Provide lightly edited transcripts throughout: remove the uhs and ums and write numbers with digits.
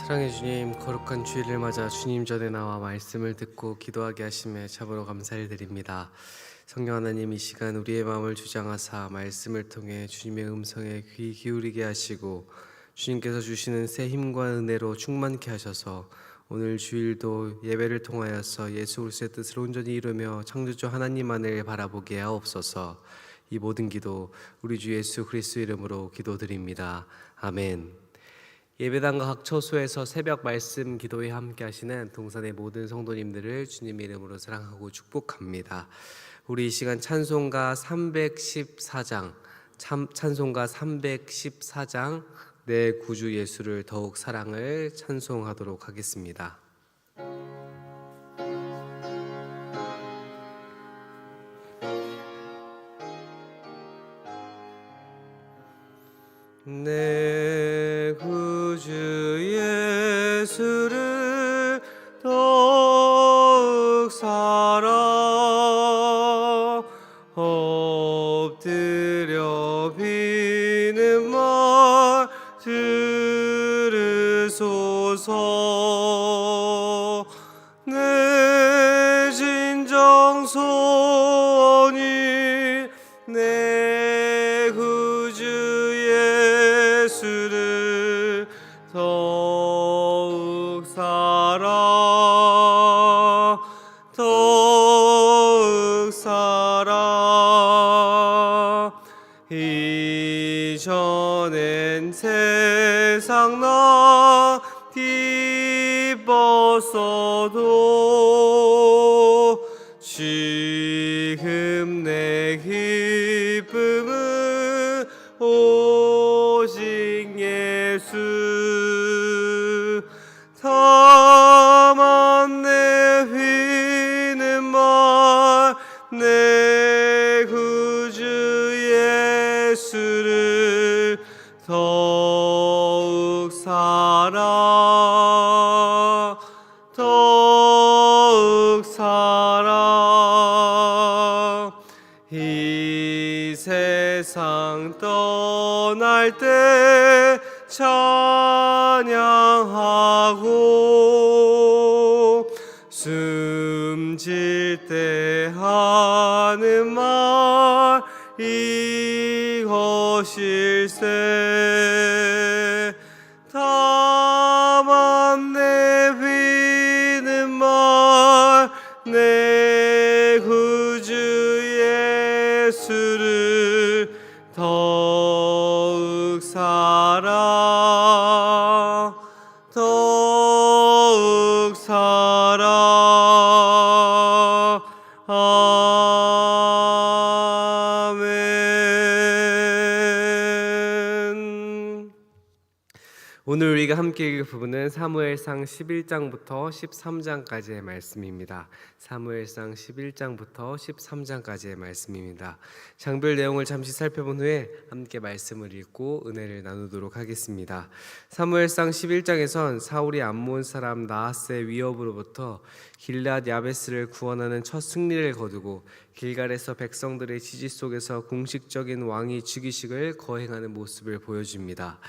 사랑해 주님, 거룩한 주일을 맞아 주님 전에 나와 말씀을 듣고 기도하게 하심에 참으로 감사를 드립니다. 성령 하나님, 이 시간 우리의 마음을 주장하사 말씀을 통해 주님의 음성에 귀 기울이게 하시고 주님께서 주시는 새 힘과 은혜로 충만케 하셔서 오늘 주일도 예배를 통하여서 예수 그리스도의 뜻을 온전히 이루며 창조주 하나님만을 바라보게 하옵소서. 이 모든 기도 우리 주 예수 그리스도 이름으로 기도드립니다. 아멘. 예배당과 각 처소에서 새벽 말씀 기도에 함께 하시는 동산의 모든 성도님들을 주님의 이름으로 사랑하고 축복합니다. 우리 이 시간 찬송가 314장 찬송가 314장 내 구주 예수를 더욱 사랑을 찬송하도록 하겠습니다. 내 구주 예수를 더욱 사랑 엎드려 비는 말 들으소서. 내 진정 소원이 내 구주 예수를 더욱 사랑 이전엔 세상 나 기뻤어도 지금 내 기쁨은 오직 예수. 다만 내 비는 말 내 구주 예수를 더욱 사랑 이 세상 떠날 때 찬양하고 숨질 때 하는 말 이것일세. 다만 내 비는 말 내 구주 예수를 더욱 사랑 아멘. 오늘 우리가 함께 읽을 부분은 사무엘상 11장부터 13장까지의 말씀입니다. 사무엘상 11장부터 13장까지의 말씀입니다. 장별 내용을 잠시 살펴본 후에 함께 말씀을 읽고 은혜를 나누도록 하겠습니다. 사무엘상 11장에선 사울이 암몬 사람 나하스의 위협으로부터 길앗 야베스를 구원하는 첫 승리를 거두고 길갈에서 백성들의 지지 속에서 공식적인 왕위 즉위식을 거행하는 모습을 보여줍니다.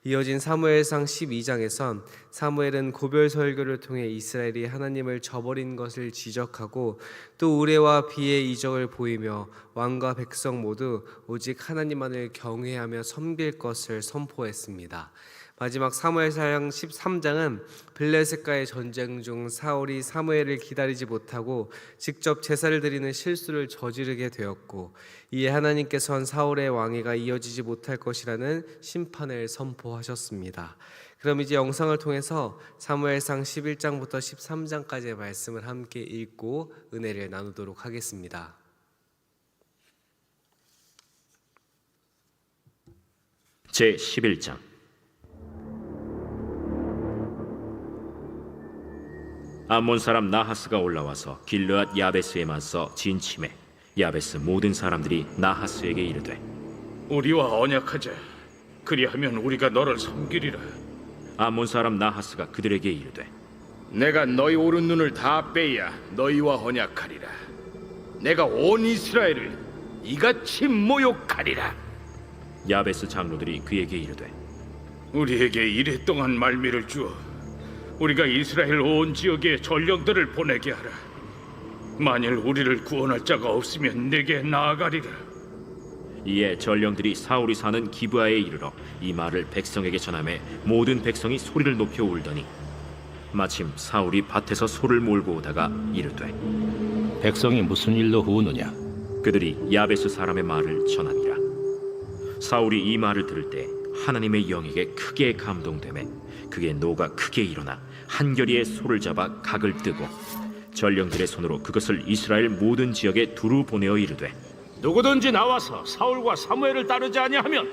이어진 사무엘상 12장에선 사무엘은 고별 설교를 통해 이스라엘이 하나님을 저버린 것을 지적하고 또 우레와 비의 이적을 보이며 왕과 백성 모두 오직 하나님만을 경외하며 섬길 것을 선포했습니다. 마지막 사무엘상 13장은 블레셋과의 전쟁 중 사울이 사무엘을 기다리지 못하고 직접 제사를 드리는 실수를 저지르게 되었고 이에 하나님께서는 사울의 왕위가 이어지지 못할 것이라는 심판을 선포하셨습니다. 그럼 이제 영상을 통해서 사무엘상 11장부터 13장까지의 말씀을 함께 읽고 은혜를 나누도록 하겠습니다. 제11장. 암몬 사람 나하스가 올라와서 길르앗 야베스에 맞서 진침해 야베스 모든 사람들이 나하스에게 이르되 우리와 언약하자. 그리하면 우리가 너를 섬기리라. 암몬 사람 나하스가 그들에게 이르되 내가 너희 오른눈을 다 빼야 너희와 언약하리라. 내가 온 이스라엘을 이같이 모욕하리라. 야베스 장로들이 그에게 이르되 우리에게 이랫동안 말미를 주어 우리가 이스라엘 온 지역에 전령들을 보내게 하라. 만일 우리를 구원할 자가 없으면 내게 나아가리라. 이에 전령들이 사울이 사는 기브아에 이르러 이 말을 백성에게 전하매 모든 백성이 소리를 높여 울더니 마침 사울이 밭에서 소를 몰고 오다가 이르되 백성이 무슨 일로 우느냐? 그들이 야베스 사람의 말을 전하니라. 사울이 이 말을 들을 때 하나님의 영에게 크게 감동되매 그의 노가 크게 일어나 한결이의 소를 잡아 각을 뜨고 전령들의 손으로 그것을 이스라엘 모든 지역에 두루 보내어 이르되 누구든지 나와서 사울과 사무엘을 따르지 아니하면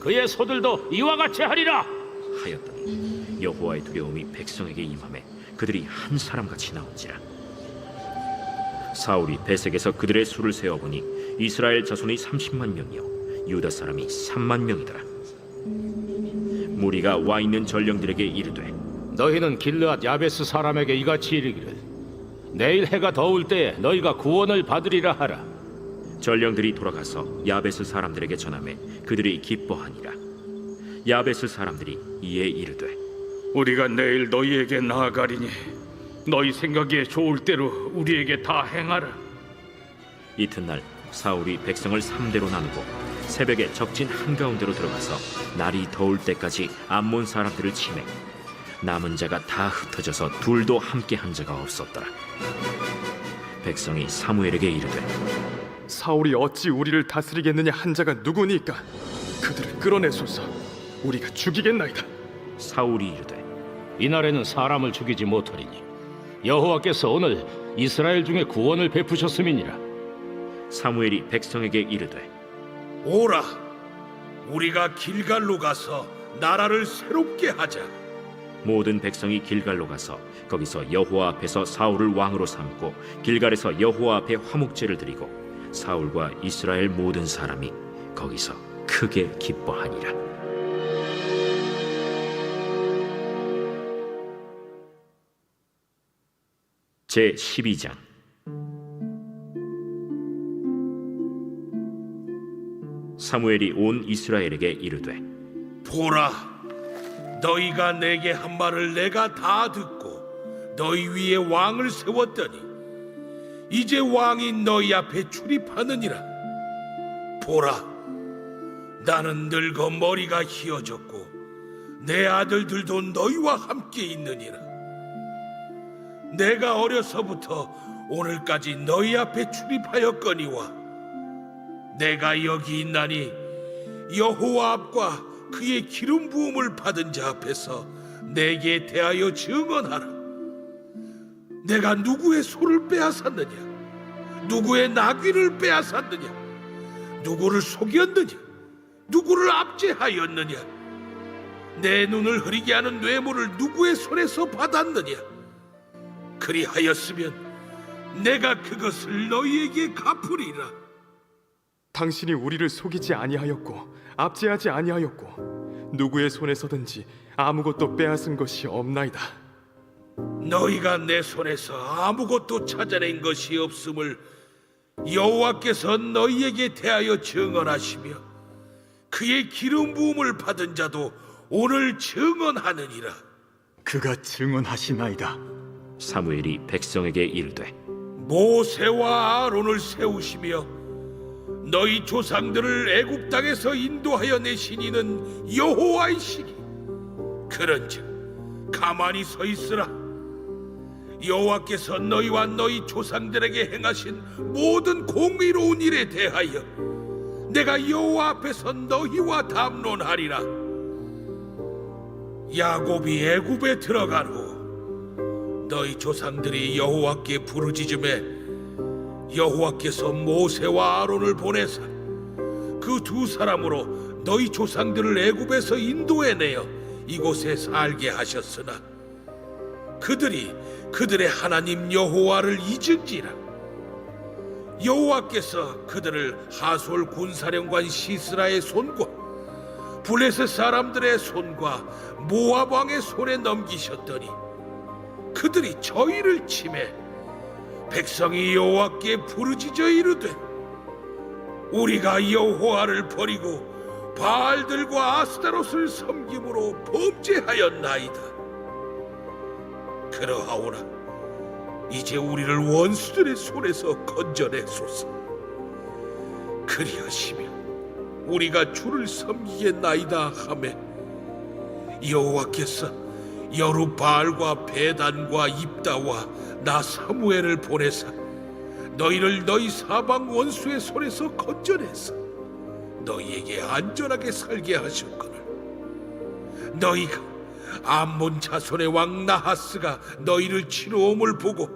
그의 소들도 이와 같이 하리라. 하였더니 여호와의 두려움이 백성에게 임하매 그들이 한 사람같이 나온지라. 사울이 베색에서 그들의 수를 세어보니 이스라엘 자손이 30만 명이요 유다 사람이 3만 명이더라. 무리가 와 있는 전령들에게 이르되 너희는 길르앗 야베스 사람에게 이같이 이르기를 내일 해가 더울 때에 너희가 구원을 받으리라 하라. 전령들이 돌아가서 야베스 사람들에게 전하매 그들이 기뻐하니라. 야베스 사람들이 이에 이르되 우리가 내일 너희에게 나아가리니 너희 생각에 좋을 대로 우리에게 다 행하라. 이튿날 사울이 백성을 3대로 나누고 새벽에 적진 한가운데로 들어가서 날이 더울 때까지 암몬 사람들을 치매 남은 자가 다 흩어져서 둘도 함께 한 자가 없었더라. 백성이 사무엘에게 이르되 사울이 어찌 우리를 다스리겠느냐 한 자가 누구니까 그들을 끌어내소서. 우리가 죽이겠나이다. 사울이 이르되 이날에는 사람을 죽이지 못하리니 여호와께서 오늘 이스라엘 중에 구원을 베푸셨음이니라. 사무엘이 백성에게 이르되 오라, 우리가 길갈로 가서 나라를 새롭게 하자. 모든 백성이 길갈로 가서 거기서 여호와 앞에서 사울을 왕으로 삼고 길갈에서 여호와 앞에 화목제를 드리고 사울과 이스라엘 모든 사람이 거기서 크게 기뻐하니라. 제 12장. 사무엘이 온 이스라엘에게 이르되 보라, 너희가 내게 한 말을 내가 다 듣고 너희 위에 왕을 세웠더니 이제 왕이 너희 앞에 출입하느니라. 보라, 나는 늙어 머리가 희어졌고 내 아들들도 너희와 함께 있느니라. 내가 어려서부터 오늘까지 너희 앞에 출입하였거니와 내가 여기 있나니 여호와 앞과 그의 기름 부음을 받은 자 앞에서 내게 대하여 증언하라. 내가 누구의 소를 빼앗았느냐? 누구의 나귀를 빼앗았느냐? 누구를 속였느냐? 누구를 압제하였느냐? 내 눈을 흐리게 하는 뇌물을 누구의 손에서 받았느냐? 그리하였으면 내가 그것을 너희에게 갚으리라. 당신이 우리를 속이지 아니하였고 압제하지 아니하였고 누구의 손에서든지 아무것도 빼앗은 것이 없나이다. 너희가 내 손에서 아무것도 찾아낸 것이 없음을 여호와께서 너희에게 대하여 증언하시며 그의 기름 부음을 받은 자도 오늘 증언하느니라. 그가 증언하시나이다. 사무엘이 백성에게 이르되 모세와 아론을 세우시며 너희 조상들을 애굽 땅에서 인도하여 내신 이는 여호와이시니 그런즉 가만히 서 있으라. 여호와께서 너희와 너희 조상들에게 행하신 모든 공의로운 일에 대하여 내가 여호와 앞에서 너희와 담론하리라. 야곱이 애굽에 들어간 후 너희 조상들이 여호와께 부르짖음에 여호와께서 모세와 아론을 보내사 그 두 사람으로 너희 조상들을 애굽에서 인도해내어 이곳에 살게 하셨으나 그들이 그들의 하나님 여호와를 잊은지라. 여호와께서 그들을 하솔 군사령관 시스라의 손과 블레셋 사람들의 손과 모압 왕의 손에 넘기셨더니 그들이 저희를 치매 백성이 여호와께 부르짖어 이르되 우리가 여호와를 버리고 바알들과 아스타롯을 섬김으로 범죄하였나이다. 그러하오나 이제 우리를 원수들의 손에서 건져내소서. 그리하시면 우리가 주를 섬기겠나이다 하매 여호와께서 여루바알과 베단과 입다와 나 사무엘을 보내사 너희를 너희 사방 원수의 손에서 건져내서 너희에게 안전하게 살게 하셨거늘. 너희가 암몬 자손의 왕 나하스가 너희를 치러옴을 보고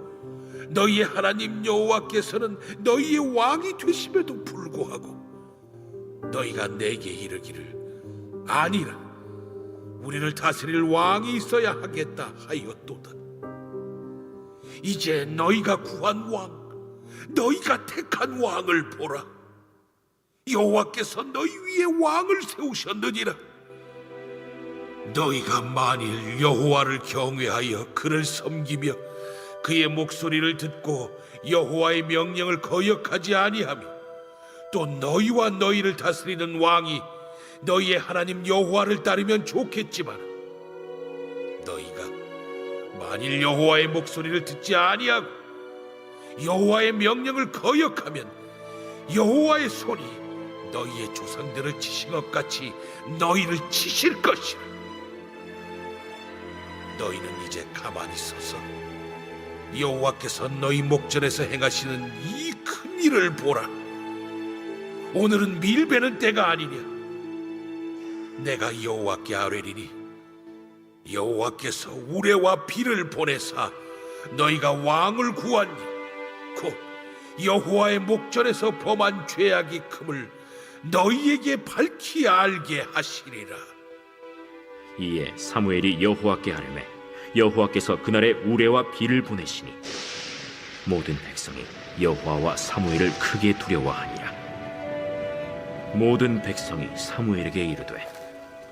너희의 하나님 여호와께서는 너희의 왕이 되심에도 불구하고 너희가 내게 이르기를 아니라 우리를 다스릴 왕이 있어야 하겠다 하였도다. 이제 너희가 구한 왕, 너희가 택한 왕을 보라. 여호와께서 너희 위에 왕을 세우셨느니라. 너희가 만일 여호와를 경외하여 그를 섬기며 그의 목소리를 듣고 여호와의 명령을 거역하지 아니하며 또 너희와 너희를 다스리는 왕이 너희의 하나님 여호와를 따르면 좋겠지만 너희가 만일 여호와의 목소리를 듣지 아니하고 여호와의 명령을 거역하면 여호와의 손이 너희의 조상들을 치신 것 같이 너희를 치실 것이라. 너희는 이제 가만히 서서 여호와께서 너희 목전에서 행하시는 이 큰 일을 보라. 오늘은 밀베는 때가 아니냐. 내가 여호와께 아뢰리니 여호와께서 우레와 비를 보내사 너희가 왕을 구하니 곧 여호와의 목전에서 범한 죄악이 큼을 너희에게 밝히 알게 하시리라. 이에 사무엘이 여호와께 아뢰매 여호와께서 그날에 우레와 비를 보내시니 모든 백성이 여호와와 사무엘을 크게 두려워하니라. 모든 백성이 사무엘에게 이르되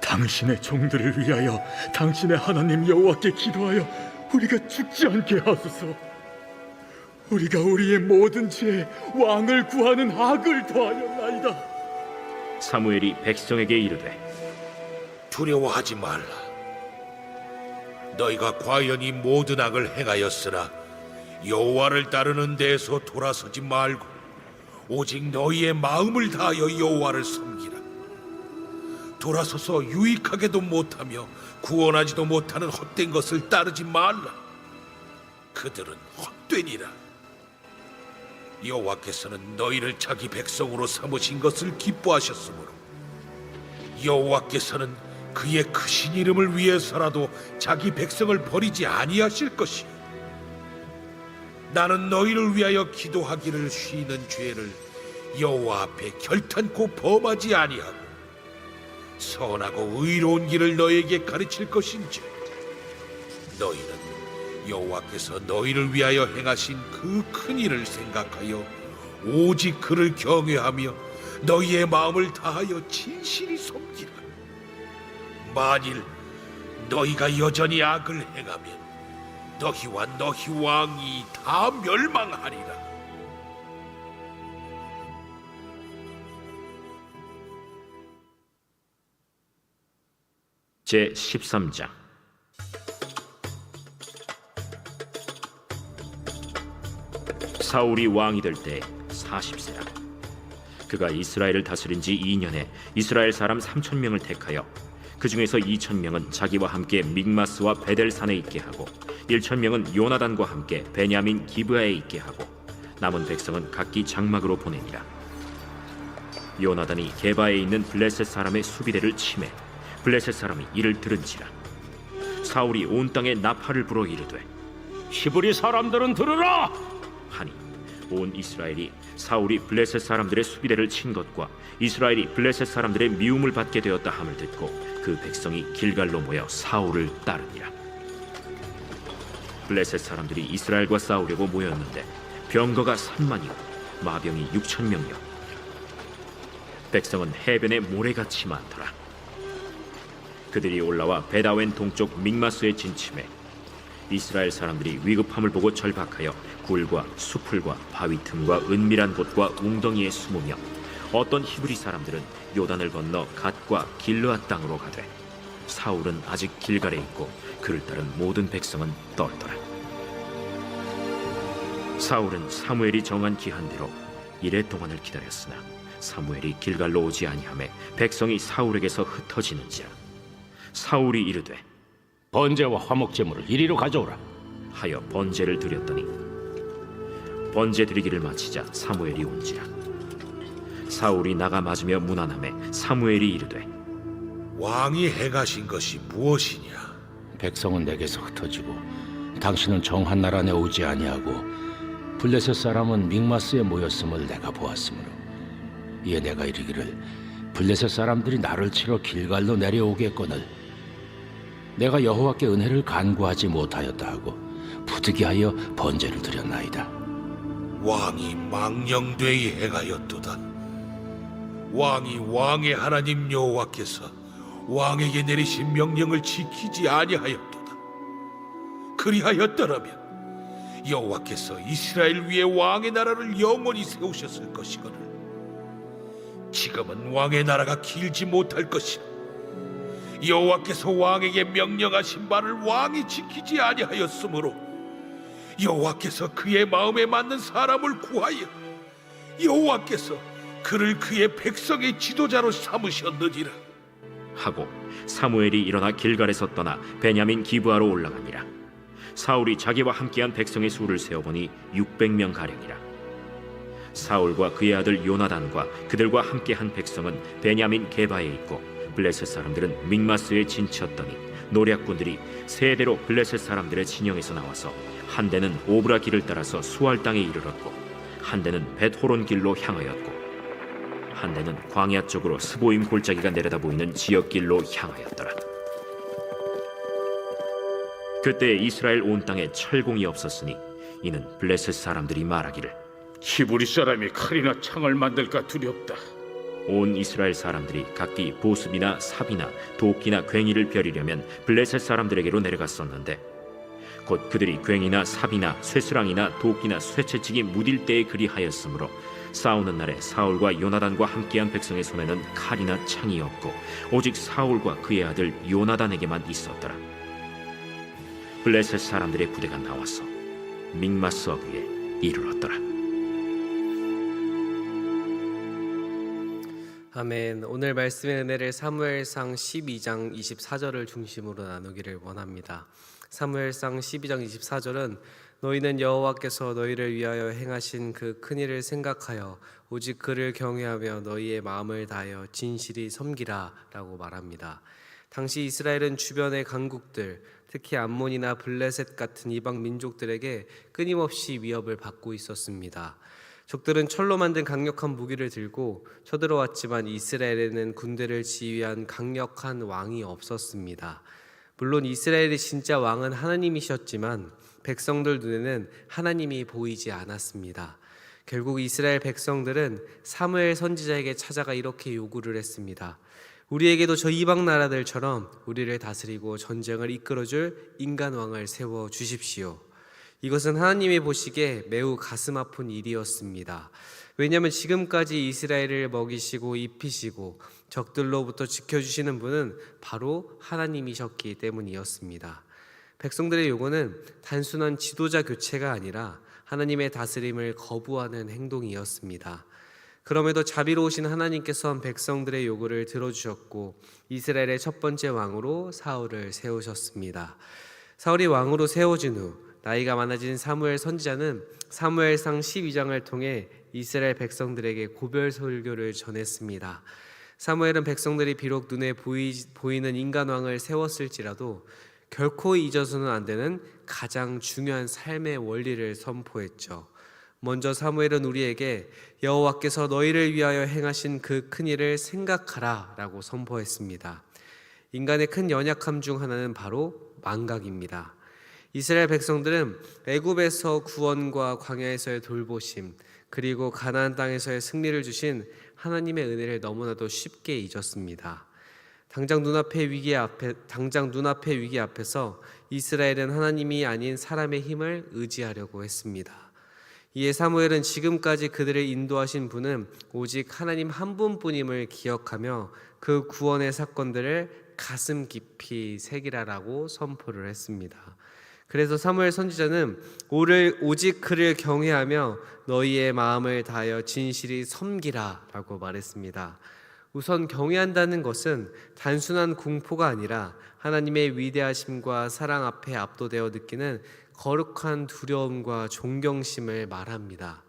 당신의 종들을 위하여 당신의 하나님 여호와께 기도하여 우리가 죽지 않게 하소서. 우리가 우리의 모든 죄에 왕을 구하는 악을 더하였나이다. 사무엘이 백성에게 이르되 두려워하지 말라. 너희가 과연 이 모든 악을 행하였으나 여호와를 따르는 데에서 돌아서지 말고 오직 너희의 마음을 다하여 여호와를 섬기라. 돌아서서 유익하게도 못하며 구원하지도 못하는 헛된 것을 따르지 말라. 그들은 헛되니라. 여호와께서는 너희를 자기 백성으로 삼으신 것을 기뻐하셨으므로 여호와께서는 그의 크신 이름을 위해서라도 자기 백성을 버리지 아니하실 것이요 나는 너희를 위하여 기도하기를 쉬는 죄를 여호와 앞에 결탄코 범하지 아니하고 선하고 의로운 길을 너희에게 가르칠 것인지 너희는 여호와께서 너희를 위하여 행하신 그 큰 일을 생각하여 오직 그를 경외하며 너희의 마음을 다하여 진실이 섬기라. 만일 너희가 여전히 악을 행하면 너희와 너희 왕이 다 멸망하리라. 제 13장. 사울이 왕이 될 때 40세라. 그가 이스라엘을 다스린 지 2년에 이스라엘 사람 3,000명을 택하여 그 중에서 2,000명은 자기와 함께 믹마스와 베델산에 있게 하고 1,000명은 요나단과 함께 베냐민 기브아에 있게 하고 남은 백성은 각기 장막으로 보내니라. 요나단이 게바에 있는 블레셋 사람의 수비대를 치매 블레셋 사람이 이를 들은지라. 사울이 온 땅에 나팔을 불어 이르되 히브리 사람들은 들으라. 하니 온 이스라엘이 사울이 블레셋 사람들의 수비대를 친 것과 이스라엘이 블레셋 사람들의 미움을 받게 되었다 함을 듣고 그 백성이 길갈로 모여 사울을 따르니라. 블레셋 사람들이 이스라엘과 싸우려고 모였는데 병거가 3만이요 마병이 6,000명이요 백성은 해변에 모래같이 많더라. 그들이 올라와 베다웬 동쪽 믹마스에 진침해 이스라엘 사람들이 위급함을 보고 절박하여 굴과 수풀과 바위 틈과 은밀한 곳과 웅덩이에 숨으며 어떤 히브리 사람들은 요단을 건너 갓과 길르앗 땅으로 가되 사울은 아직 길갈에 있고 그를 따른 모든 백성은 떨더라. 사울은 사무엘이 정한 기한대로 이레 동안을 기다렸으나 사무엘이 길갈로 오지 아니하매 백성이 사울에게서 흩어지는지라. 사울이 이르되 번제와 화목 제물을 이리로 가져오라. 하여 번제를 드렸더니 번제 드리기를 마치자 사무엘이 온지라. 사울이 나가 맞으며 문안하매 사무엘이 이르되 왕이 행하신 것이 무엇이냐? 백성은 내게서 흩어지고 당신은 정한 나라 안에 오지 아니하고 블레셋 사람은 믹마스에 모였음을 내가 보았으므로 이에 내가 이르기를 블레셋 사람들이 나를 치러 길갈로 내려오겠거늘 내가 여호와께 은혜를 간구하지 못하였다 하고 부득이하여 번제를 드렸나이다. 왕이 망령되이 행하였도다. 왕이 왕의 하나님 여호와께서 왕에게 내리신 명령을 지키지 아니하였도다. 그리하였더라면 여호와께서 이스라엘 위에 왕의 나라를 영원히 세우셨을 것이거늘 지금은 왕의 나라가 길지 못할 것이라. 여호와께서 왕에게 명령하신 바를 왕이 지키지 아니하였으므로 여호와께서 그의 마음에 맞는 사람을 구하여 여호와께서 그를 그의 백성의 지도자로 삼으셨느니라. 하고 사무엘이 일어나 길갈에서 떠나 베냐민 기브아로 올라가니라. 사울이 자기와 함께한 백성의 수를 세어보니 600명 가량이라. 사울과 그의 아들 요나단과 그들과 함께한 백성은 베냐민 게바에 있고 블레셋 사람들은 믹마스에 진쳤더니 노략군들이 세 대로 블레셋 사람들의 진영에서 나와서 한 대는 오브라 길을 따라서 수알 땅에 이르렀고 한 대는 벳호론 길로 향하였고 한 대는 광야 쪽으로 스보임 골짜기가 내려다 보이는 지역길로 향하였더라. 그때 이스라엘 온 땅에 철공이 없었으니 이는 블레셋 사람들이 말하기를 히브리 사람이 칼이나 창을 만들까 두렵다. 온 이스라엘 사람들이 각기 보습이나 삽이나 도끼나 괭이를 벼리려면 블레셋 사람들에게로 내려갔었는데 곧 그들이 괭이나 삽이나 쇠스랑이나 도끼나 쇠채찍이 무딜 때에 그리하였으므로 싸우는 날에 사울과 요나단과 함께한 백성의 손에는 칼이나 창이 없고 오직 사울과 그의 아들 요나단에게만 있었더라. 블레셋 사람들의 부대가 나와서 믹마스 어귀에 이르렀더라. 아멘. 오늘 말씀의 은혜를 사무엘상 12장 24절을 중심으로 나누기를 원합니다. 사무엘상 12장 24절은 너희는 여호와께서 너희를 위하여 행하신 그 큰일을 생각하여 오직 그를 경외하며 너희의 마음을 다하여 진실이 섬기라 라고 말합니다. 당시 이스라엘은 주변의 강국들, 특히 암몬이나 블레셋 같은 이방 민족들에게 끊임없이 위협을 받고 있었습니다. 적들은 철로 만든 강력한 무기를 들고 쳐들어왔지만 이스라엘에는 군대를 지휘한 강력한 왕이 없었습니다. 물론 이스라엘의 진짜 왕은 하나님이셨지만 백성들 눈에는 하나님이 보이지 않았습니다. 결국 이스라엘 백성들은 사무엘 선지자에게 찾아가 이렇게 요구를 했습니다. 우리에게도 저 이방 나라들처럼 우리를 다스리고 전쟁을 이끌어줄 인간 왕을 세워 주십시오. 이것은 하나님이 보시기에 매우 가슴 아픈 일이었습니다. 왜냐하면 지금까지 이스라엘을 먹이시고 입히시고 적들로부터 지켜주시는 분은 바로 하나님이셨기 때문이었습니다. 백성들의 요구는 단순한 지도자 교체가 아니라 하나님의 다스림을 거부하는 행동이었습니다. 그럼에도 자비로우신 하나님께서는 백성들의 요구를 들어주셨고 이스라엘의 첫 번째 왕으로 사울을 세우셨습니다. 사울이 왕으로 세워진 후 나이가 많아진 사무엘 선지자는 사무엘상 12장을 통해 이스라엘 백성들에게 고별 설교를 전했습니다. 사무엘은 백성들이 비록 눈에 보이는 인간왕을 세웠을지라도 결코 잊어서는 안 되는 가장 중요한 삶의 원리를 선포했죠. 먼저 사무엘은 우리에게 여호와께서 너희를 위하여 행하신 그 큰일을 생각하라 라고 선포했습니다. 인간의 큰 연약함 중 하나는 바로 망각입니다. 이스라엘 백성들은 애굽에서 구원과 광야에서의 돌보심 그리고 가나안 땅에서의 승리를 주신 하나님의 은혜를 너무나도 쉽게 잊었습니다. 당장 눈앞의 위기 앞에서 이스라엘은 하나님이 아닌 사람의 힘을 의지하려고 했습니다. 이에 사무엘은 지금까지 그들을 인도하신 분은 오직 하나님 한 분뿐임을 기억하며 그 구원의 사건들을 가슴 깊이 새기라라고 선포를 했습니다. 그래서 사무엘 선지자는 오직 그를 경외하며 너희의 마음을 다하여 진실히 섬기라 라고 말했습니다. 우선 경외한다는 것은 단순한 공포가 아니라 하나님의 위대하심과 사랑 앞에 압도되어 느끼는 거룩한 두려움과 존경심을 말합니다.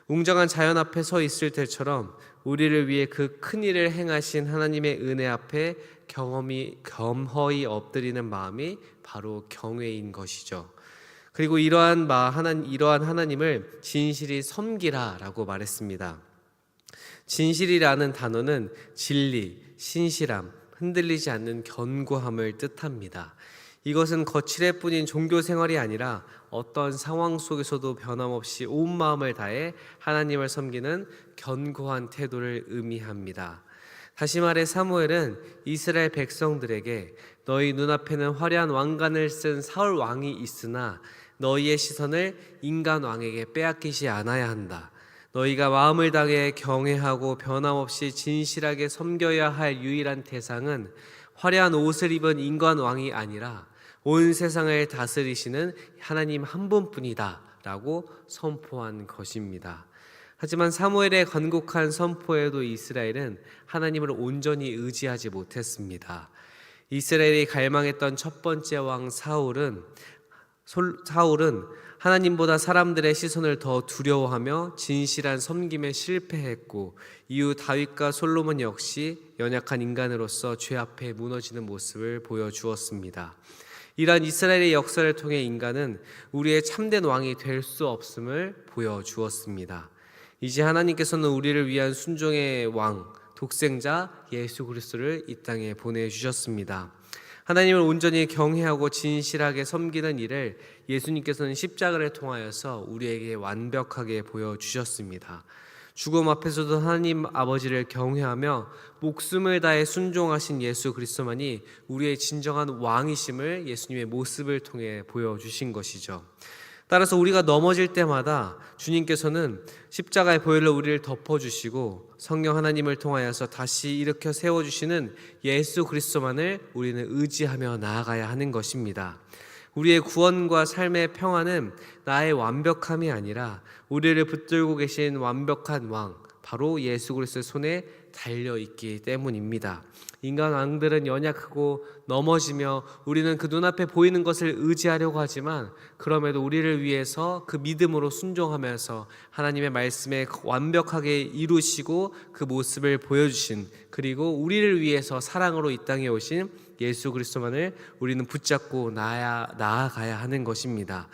웅장한 자연 앞에 서 있을 때처럼 우리를 위해 그 큰 일을 행하신 하나님의 은혜 앞에 겸허히 엎드리는 마음이 바로 경외인 것이죠. 그리고 이러한 하나님을 진실히 섬기라라고 말했습니다. 진실이라는 단어는 진리, 신실함, 흔들리지 않는 견고함을 뜻합니다. 이것은 거칠애 뿐인 종교 생활이 아니라 어떤 상황 속에서도 변함없이 온 마음을 다해 하나님을 섬기는 견고한 태도를 의미합니다. 다시 말해 사무엘은 이스라엘 백성들에게 너희 눈앞에는 화려한 왕관을 쓴 사울 왕이 있으나 너희의 시선을 인간 왕에게 빼앗기지 않아야 한다. 너희가 마음을 다해 경외하고 변함없이 진실하게 섬겨야 할 유일한 대상은 화려한 옷을 입은 인간 왕이 아니라 온 세상을 다스리시는 하나님 한 분뿐이다 라고 선포한 것입니다. 하지만 사무엘의 간곡한 선포에도 이스라엘은 하나님을 온전히 의지하지 못했습니다. 이스라엘이 갈망했던 첫 번째 왕 사울은 하나님보다 사람들의 시선을 더 두려워하며 진실한 섬김에 실패했고, 이후 다윗과 솔로몬 역시 연약한 인간으로서 죄 앞에 무너지는 모습을 보여주었습니다. 이러한 이스라엘의 역사를 통해 인간은 우리의 참된 왕이 될 수 없음을 보여주었습니다. 이제 하나님께서는 우리를 위한 순종의 왕, 독생자 예수 그리스도를 이 땅에 보내주셨습니다. 하나님을 온전히 경외하고 진실하게 섬기는 일을 예수님께서는 십자가를 통하여서 우리에게 완벽하게 보여주셨습니다. 죽음 앞에서도 하나님 아버지를 경외하며 목숨을 다해 순종하신 예수 그리스도만이 우리의 진정한 왕이심을 예수님의 모습을 통해 보여주신 것이죠. 따라서 우리가 넘어질 때마다 주님께서는 십자가의 보혈로 우리를 덮어주시고 성령 하나님을 통하여서 다시 일으켜 세워주시는 예수 그리스도만을 우리는 의지하며 나아가야 하는 것입니다. 우리의 구원과 삶의 평안은 나의 완벽함이 아니라 우리를 붙들고 계신 완벽한 왕, 바로 예수 그리스도의 손에 달려있기 때문입니다. 인간 왕들은 연약하고 넘어지며 우리는 그 눈앞에 보이는 것을 의지하려고 하지만, 그럼에도 우리를 위해서 그 믿음으로 순종하면서 하나님의 말씀에 완벽하게 이루시고 그 모습을 보여주신, 그리고 우리를 위해서 사랑으로 이 땅에 오신 예수 그리스도만을 우리는 붙잡고 나아가야 하는 것입니다.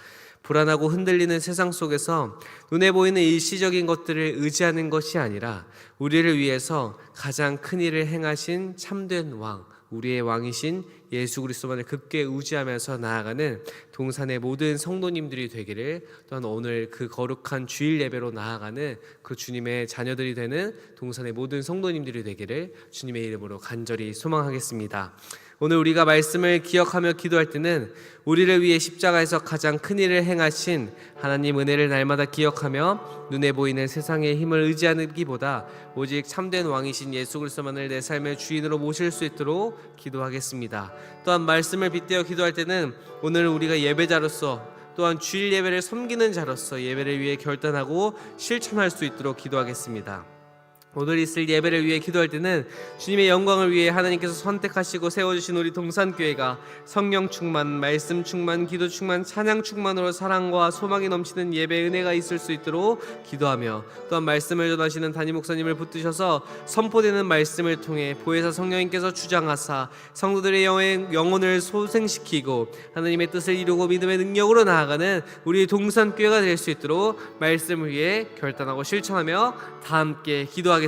불안하고 흔들리는 세상 속에서 눈에 보이는 일시적인 것들을 의지하는 것이 아니라 우리를 위해서 가장 큰 일을 행하신 참된 왕, 우리의 왕이신 예수 그리스도만을 굳게 의지하면서 나아가는 동산의 모든 성도님들이 되기를, 또한 오늘 그 거룩한 주일 예배로 나아가는 그 주님의 자녀들이 되는 동산의 모든 성도님들이 되기를 주님의 이름으로 간절히 소망하겠습니다. 오늘 우리가 말씀을 기억하며 기도할 때는 우리를 위해 십자가에서 가장 큰 일을 행하신 하나님 은혜를 날마다 기억하며 눈에 보이는 세상의 힘을 의지하기보다 오직 참된 왕이신 예수 그리스도만을 내 삶의 주인으로 모실 수 있도록 기도하겠습니다. 또한 말씀을 빗대어 기도할 때는 오늘 우리가 예배자로서, 또한 주일 예배를 섬기는 자로서 예배를 위해 결단하고 실천할 수 있도록 기도하겠습니다. 오늘 있을 예배를 위해 기도할 때는 주님의 영광을 위해 하나님께서 선택하시고 세워주신 우리 동산교회가 성령 충만, 말씀 충만, 기도 충만, 찬양 충만으로 사랑과 소망이 넘치는 예배 은혜가 있을 수 있도록 기도하며, 또한 말씀을 전하시는 담임 목사님을 붙드셔서 선포되는 말씀을 통해 보혜사 성령님께서 주장하사 성도들의 영혼을 소생시키고 하나님의 뜻을 이루고 믿음의 능력으로 나아가는 우리 동산교회가 될 수 있도록 말씀을 위해 결단하고 실천하며 다 함께 기도하겠습니다.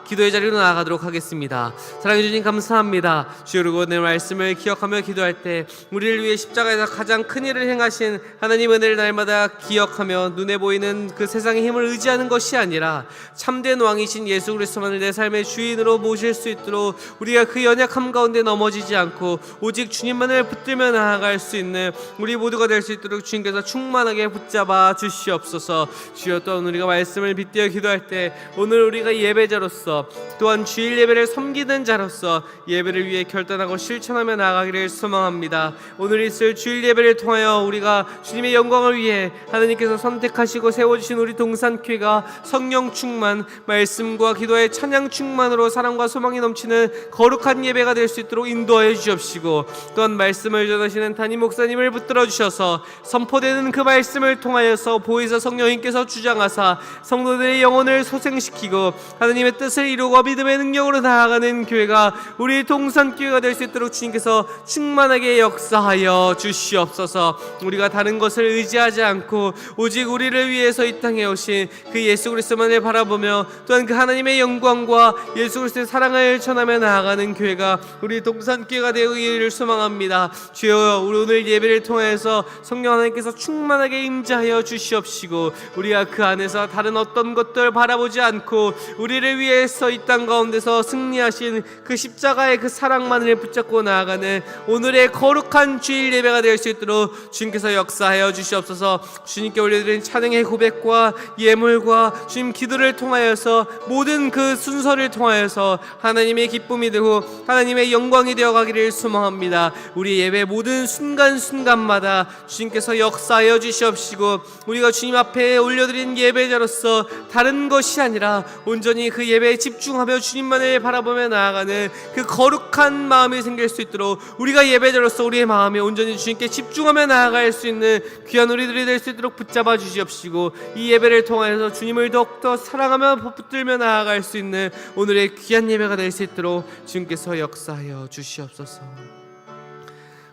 기도의 자리로 나아가도록 하겠습니다. 사랑해 주님 감사합니다. 주여, 그리고 내 말씀을 기억하며 기도할 때 우리를 위해 십자가에서 가장 큰 일을 행하신 하나님 은혜를 날마다 기억하며 눈에 보이는 그 세상의 힘을 의지하는 것이 아니라 참된 왕이신 예수 그리스도만을 내 삶의 주인으로 모실 수 있도록 우리가 그 연약함 가운데 넘어지지 않고 오직 주님만을 붙들며 나아갈 수 있는 우리 모두가 될 수 있도록 주님께서 충만하게 붙잡아 주시옵소서. 주여, 또 우리가 말씀을 빗대어 기도할 때 오늘 우리가 예배자로서 또한 주일 예배를 섬기는 자로서 예배를 위해 결단하고 실천하며 나아가기를 소망합니다. 오늘 있을 주일 예배를 통하여 우리가 주님의 영광을 위해 하나님께서 선택하시고 세워주신 우리 동산교회가 성령 충만, 말씀과 기도의 찬양 충만으로 사랑과 소망이 넘치는 거룩한 예배가 될 수 있도록 인도하여 주옵시고, 또한 말씀을 전하시는 담임 목사님을 붙들어 주셔서 선포되는 그 말씀을 통하여서 보혜사 성령님께서 주장하사 성도들의 영혼을 소생시키고 하나님의 뜻을 이루고 믿음의 능력으로 나아가는 교회가 우리 동산교회가 될 수 있도록 주님께서 충만하게 역사하여 주시옵소서. 우리가 다른 것을 의지하지 않고 오직 우리를 위해서 이 땅에 오신 그 예수 그리스도만을 바라보며 또한 그 하나님의 영광과 예수 그리스도의 사랑을 전하며 나아가는 교회가 우리 동산교회가 되기를 소망합니다. 주여, 우리 오늘 예배를 통해서 성령 하나님께서 충만하게 임재하여 주시옵시고, 우리가 그 안에서 다른 어떤 것들 바라보지 않고 우리를 위해서 이 땅 가운데서 승리하신 그 십자가의 그 사랑만을 붙잡고 나아가는 오늘의 거룩한 주일 예배가 될 수 있도록 주님께서 역사하여 주시옵소서. 주님께 올려드린 찬양의 고백과 예물과 주님 기도를 통하여서 모든 그 순서를 통하여서 하나님의 기쁨이 되고 하나님의 영광이 되어가기를 소망합니다. 우리 예배 모든 순간순간마다 주님께서 역사하여 주시옵시고, 우리가 주님 앞에 올려드린 예배자로서 다른 것이 아니라 온전히 그 예배에 집중하며 주님만을 바라보며 나아가는 그 거룩한 마음이 생길 수 있도록 우리가 예배자로서 우리의 마음이 온전히 주님께 집중하며 나아갈 수 있는 귀한 우리들이 될 수 있도록 붙잡아 주시옵시고, 이 예배를 통하여서 주님을 더욱더 사랑하며 붙들며 나아갈 수 있는 오늘의 귀한 예배가 될 수 있도록 주님께서 역사하여 주시옵소서.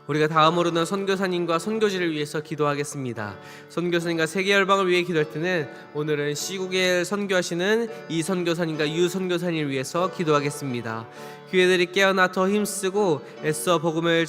우리가 다음으로는 선교사님과 선교지를 위해서 기도하겠습니다. 선교사님과 세계 열방을 위해 기도할 때는 오늘은 시국에 선교하시는 이 선교사님과 유 선교사님을 위해서 기도하겠습니다. 교회들이 깨어나 더 힘쓰고 애써 복음의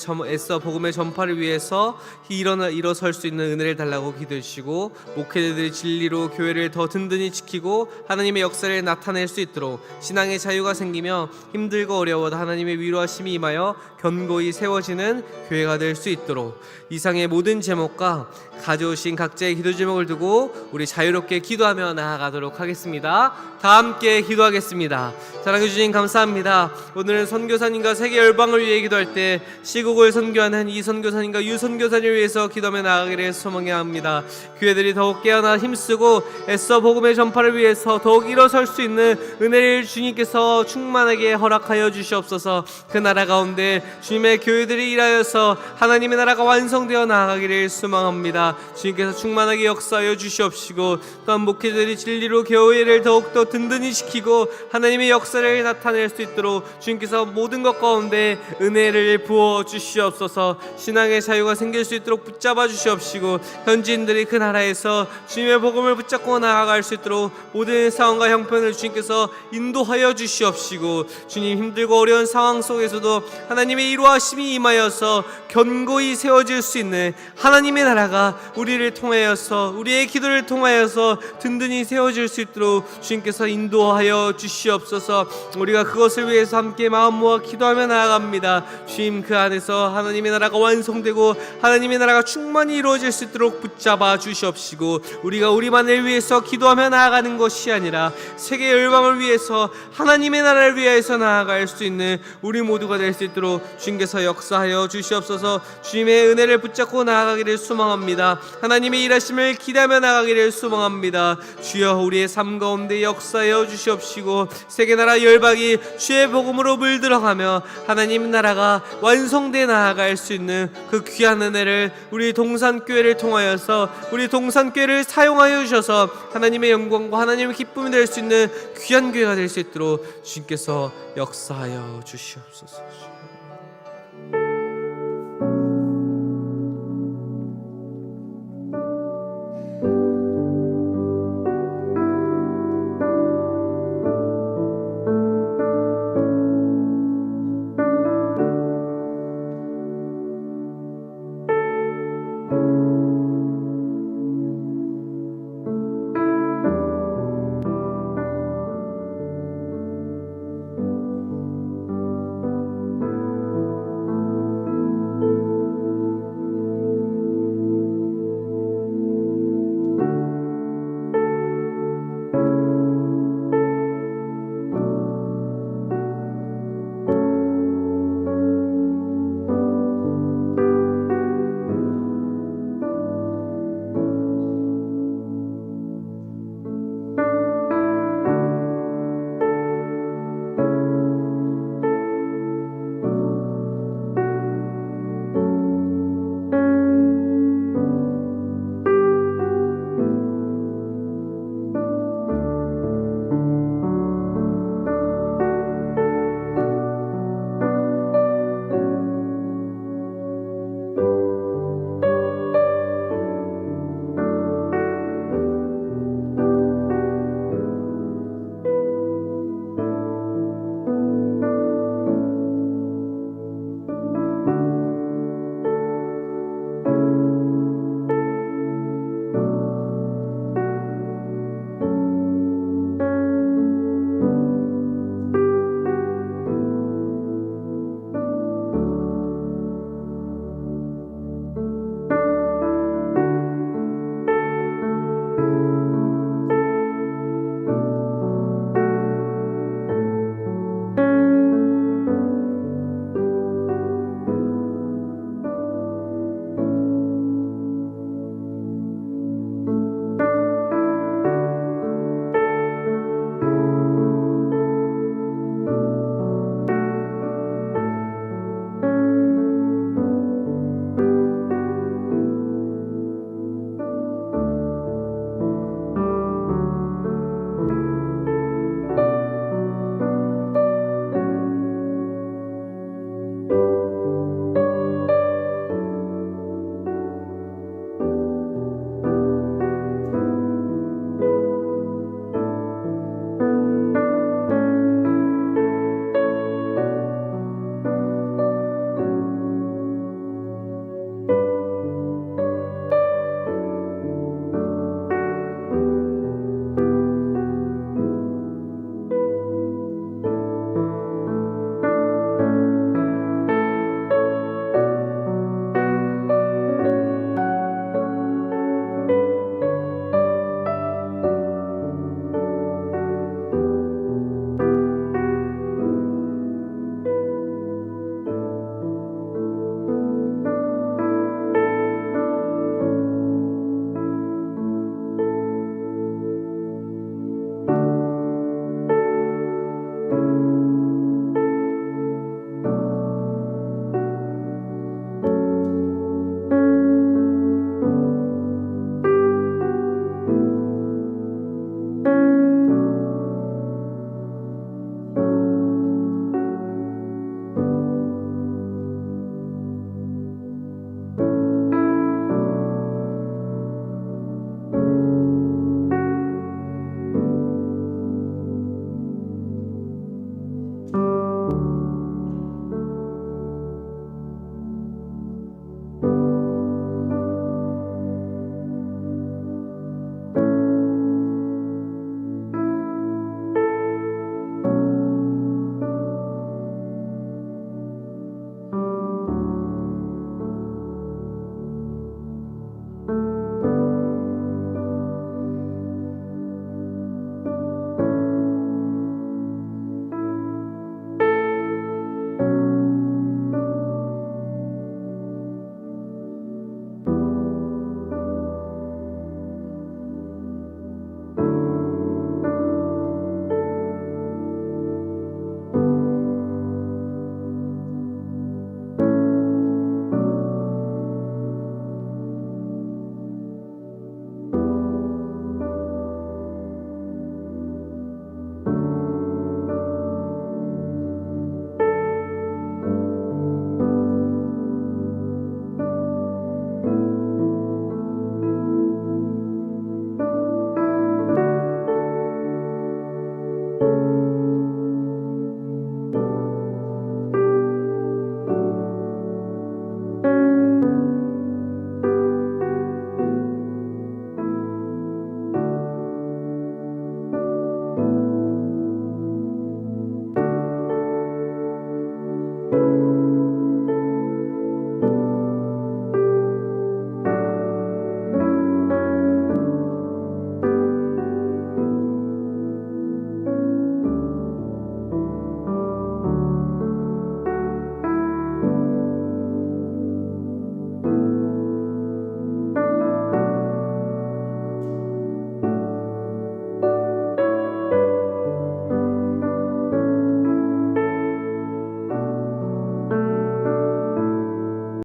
전파를 위해서 일어설 수 있는 은혜를 달라고 기도해 주시고, 목회자들이 진리로 교회를 더 든든히 지키고 하나님의 역사를 나타낼 수 있도록 신앙의 자유가 생기며 힘들고 어려워도 하나님의 위로하심이 임하여 견고히 세워지는 교회가 될 수 있도록 이상의 모든 제목과 가져오신 각자의 기도 제목을 두고 우리 자유롭게 기도하며 나아가도록 하겠습니다. 다 함께 기도하겠습니다. 사랑해 주신 감사합니다. 오늘은 선교사님과 세계 열방을 위해 기도할 때 시국을 선교하는 이 선교사님과 유 선교사님을 위해서 기도하며 나아가기를 소망합니다. 교회들이 더욱 깨어나 힘쓰고 애써 복음의 전파를 위해서 더욱 일어설 수 있는 은혜를 주님께서 충만하게 허락하여 주시옵소서. 그 나라 가운데 주님의 교회들이 일하여서 하나님의 나라가 완성되어 나아가기를 소망합니다. 주님께서 충만하게 역사하여 주시옵시고, 또한 목회자들이 진리로 교회를 더욱더 든든히 지키고 하나님의 역사를 나타낼 수 있도록 주님께서 모든 것 가운데 은혜를 부어 주시옵소서. 신앙의 자유가 생길 수 있도록 붙잡아 주시옵시고, 현지인들이 그 나라에서 주님의 복음을 붙잡고 나아갈 수 있도록 모든 상황과 형편을 주님께서 인도하여 주시옵시고, 주님 힘들고 어려운 상황 속에서도 하나님의 이루하심이 임하여서 견고히 세워질 수 있는 하나님의 나라가 우리를 통하여서 우리의 기도를 통하여서 든든히 세워질 수 있도록 주님께서 인도하여 주시옵소서. 우리가 그것을 위해서 함께 마음 모아 기도하며 나아갑니다. 주님, 그 안에서 하나님의 나라가 완성되고 하나님의 나라가 충만히 이루어질 수 있도록 붙잡아 주시옵시고, 우리가 우리만을 위해서 기도하며 나아가는 것이 아니라 세계 열방을 위해서 하나님의 나라를 위해서 나아갈 수 있는 우리 모두가 될 수 있도록 주님께서 역사하여 주시옵소서. 주님의 은혜를 붙잡고 나아가기를 소망합니다. 하나님의 일하심을 기대하며 나아가기를 소망합니다. 주여, 우리의 삶 가운데 역사하여 주시옵시고, 세계나라 열방이 주의 복음으로 물들어가며 하나님 나라가 완성돼 나아갈 수 있는 그 귀한 은혜를 우리 동산교회를 통하여서 우리 동산교회를 사용하여 주셔서 하나님의 영광과 하나님의 기쁨이 될 수 있는 귀한 교회가 될 수 있도록 주님께서 역사하여 주시옵소서.